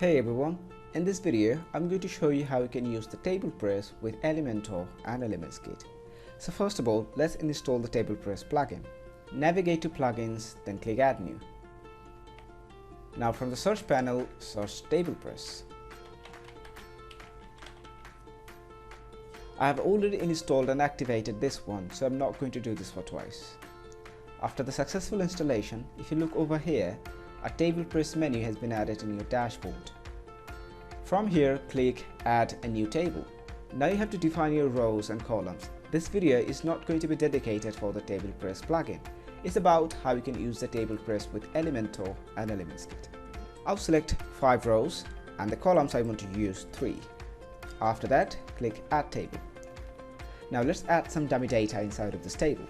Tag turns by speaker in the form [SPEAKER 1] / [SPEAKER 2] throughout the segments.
[SPEAKER 1] Hey everyone, in this video I'm going to show you how you can use the Tablepress with Elementor and ElementsKit. So first of all, let's install the Tablepress plugin. Navigate to plugins, then click add new. Now from the search panel, search Tablepress. I have already installed and activated this one, so I'm not going to do this for twice. After the successful installation, if you look over here, a Tablepress menu has been added in your dashboard. From here, click Add a new table. Now you have to define your rows and columns. This video is not going to be dedicated for the Tablepress plugin. It's about how you can use the Tablepress with Elementor and ElementsKit. I'll select 5 rows and the columns I want to use 3. After that, click Add Table. Now let's add some dummy data inside of this table.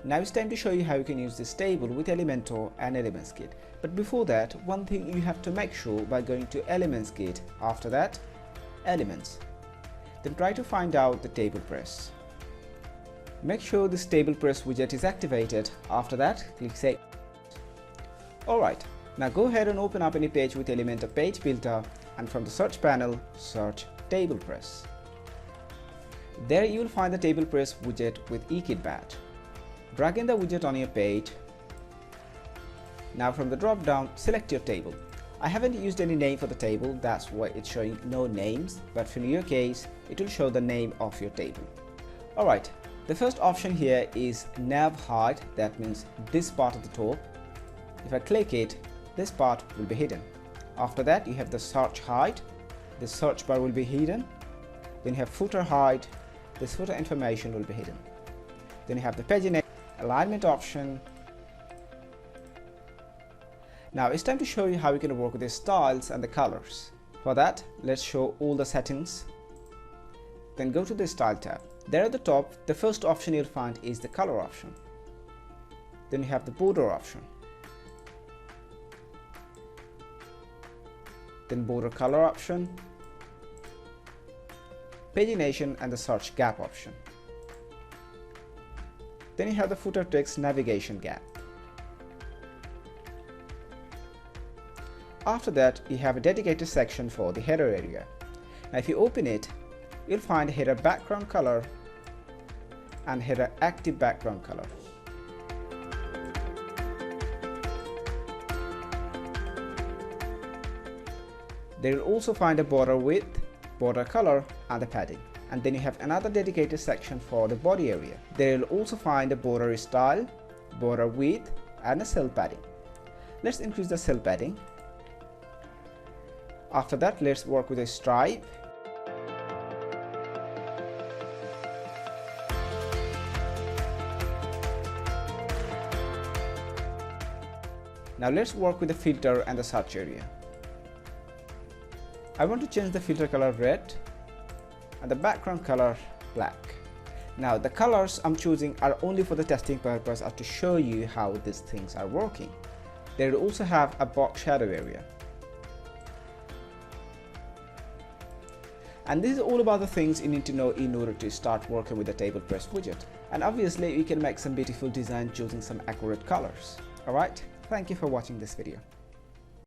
[SPEAKER 1] Now it's time to show you how you can use this table with Elementor and ElementsKit. But before that, one thing you have to make sure by going to ElementsKit, after that, Elements. Then try to find out the Tablepress. Make sure this Tablepress widget is activated. After that, click Save. Alright, now go ahead and open up any page with Elementor Page Builder and from the search panel, search Tablepress. There you will find the Tablepress widget with eKit badge. Drag in the widget on your page. Now from the drop down, select your table. I haven't used any name for the table, that's why it's showing no names, but in your case, it will show the name of your table. Alright, the first option here is nav hide, that means this part of the top. If I click it, this part will be hidden. After that, you have the search hide, the search bar will be hidden. Then you have footer hide, this footer information will be hidden. Then you have the page name, alignment option. Now it's time to show you how you can work with the styles and the colors. For that, let's show all the settings. Then go to the style tab. There at the top, the first option you'll find is the color option. Then you have the border option. Then border color option, pagination and the search gap option. Then you have the footer text navigation gap. After that, you have a dedicated section for the header area. Now if you open it, you'll find header background color and header active background color. There you'll also find a border width, border color and the padding. And then you have another dedicated section for the body area. There you'll also find a border style, border width and a cell padding. Let's increase the cell padding. After that, let's work with a stripe. Now let's work with the filter and the search area. I want to change the filter color red and the background color black. Now the colors I'm choosing are only for the testing purpose or to show you how these things are working. They will also have a box shadow area. And this is all about the things you need to know in order to start working with the Tablepress widget. And obviously you can make some beautiful design choosing some accurate colors. Alright, thank you for watching this video.